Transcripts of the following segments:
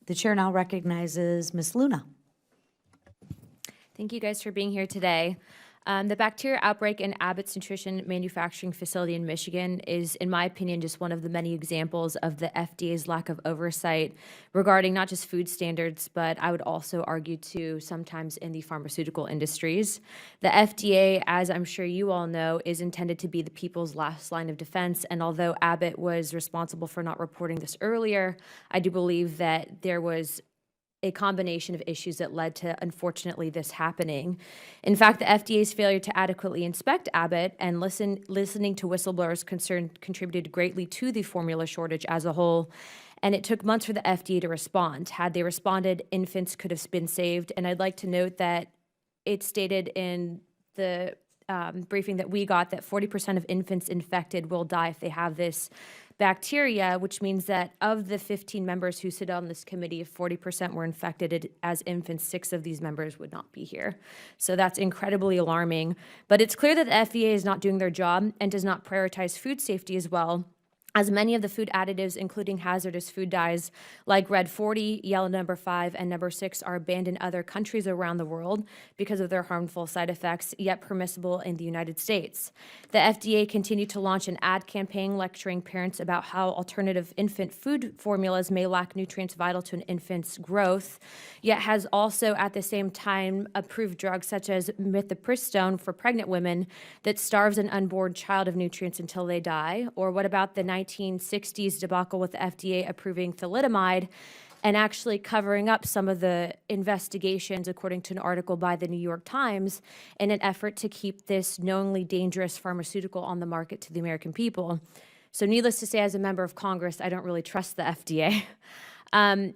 The chair now recognizes Ms. Luna. Thank you guys for being here today. The bacteria outbreak in Abbott's nutrition manufacturing facility in Michigan is, in my opinion, just one of the many examples of the FDA's lack of oversight regarding not just food standards, but I would also argue too sometimes in the pharmaceutical industries. The FDA, as I'm sure you all know, is intended to be the people's last line of defense. And although Abbott was responsible for not reporting this earlier, I do believe that there was a combination of issues that led to, unfortunately, this happening. In fact, the FDA's failure to adequately inspect Abbott and listening to whistleblowers' concern contributed greatly to the formula shortage as a whole. And it took months for the FDA to respond. Had they responded, infants could have been saved. And I'd like to note that it stated in the briefing that we got that 40% of infants infected will die if they have this bacteria, which means that of the 15 members who sit on this committee, if 40% were infected as infants, 6 of these members would not be here. So that's incredibly alarming. But it's clear that the FDA is not doing their job and does not prioritize food safety as well, as many of the food additives, including hazardous food dyes like red 40, yellow number 5, and number 6, are banned in other countries around the world because of their harmful side effects, yet permissible in the United States. The FDA continued to launch an ad campaign lecturing parents about how alternative infant food formulas may lack nutrients vital to an infant's growth, yet has also at the same time approved drugs such as mifepristone for pregnant women that starves an unborn child of nutrients until they die. Or what about the 1960s debacle with the FDA approving thalidomide and actually covering up some of the investigations, according to an article by the New York Times, in an effort to keep this knowingly dangerous pharmaceutical on the market to the American people. So needless to say, as a member of Congress, I don't really trust the FDA.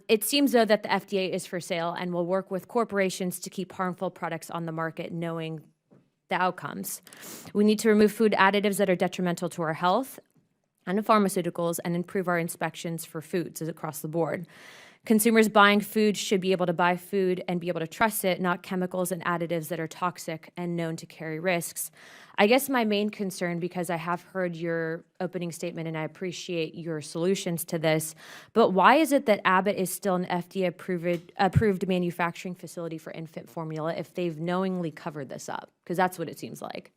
It seems, though, that the FDA is for sale and will work with corporations to keep harmful products on the market, knowing the outcomes. We need to remove food additives that are detrimental to our health and pharmaceuticals and improve our inspections for foods across the board. Consumers buying food should be able to buy food and be able to trust it, not chemicals and additives that are toxic and known to carry risks. I guess my main concern, because I have heard your opening statement and I appreciate your solutions to this, but why is it that Abbott is still an FDA-approved manufacturing facility for infant formula if they've knowingly covered this up? Because that's what it seems like.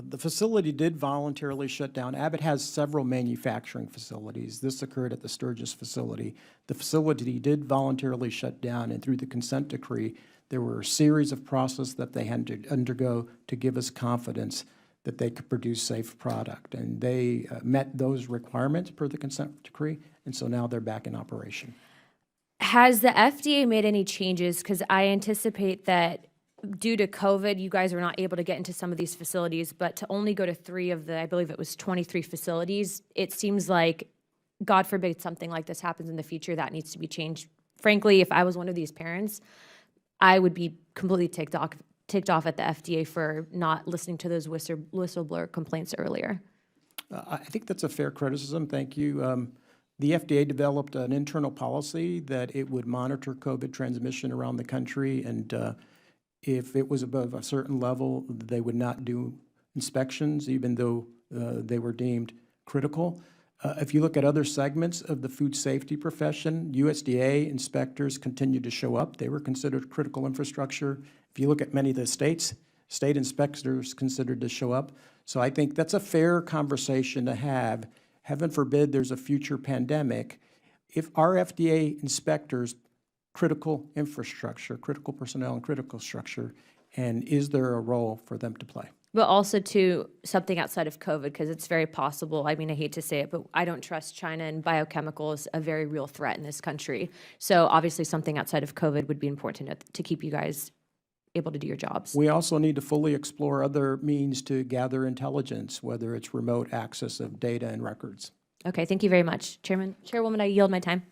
The facility did voluntarily shut down. Abbott has several manufacturing facilities. This occurred at the Sturgis facility. The facility did voluntarily shut down, and through the consent decree, there were a series of processes that they had to undergo to give us confidence that they could produce safe product. And they met those requirements per the consent decree, and so now they're back in operation. Has the FDA made any changes? Because I anticipate that due to COVID, you guys were not able to get into some of these facilities, but to only go to 3 of the, I believe it was 23 facilities, it seems like, God forbid something like this happens in the future, that needs to be changed. Frankly, if I was one of these parents, I would be completely ticked off at the FDA for not listening to those whistleblower complaints earlier. I think that's a fair criticism. Thank you. The FDA developed an internal policy that it would monitor COVID transmission around the country, and if it was above a certain level, they would not do inspections, even though they were deemed critical. If you look at other segments of the food safety profession, USDA inspectors continued to show up. They were considered critical infrastructure. If you look at many of the states, state inspectors considered to show up. So I think that's a fair conversation to have. Heaven forbid there's a future pandemic. If our FDA inspectors critical infrastructure, critical personnel, and critical structure, and is there a role for them to play? But also to something outside of COVID, because it's very possible. I mean, I hate to say it, but I don't trust China, and biochemicals a very real threat in this country. So obviously something outside of COVID would be important to keep you guys able to do your jobs. We also need to fully explore other means to gather intelligence, whether it's remote access of data and records. Okay, thank you very much. Chairwoman, I yield my time.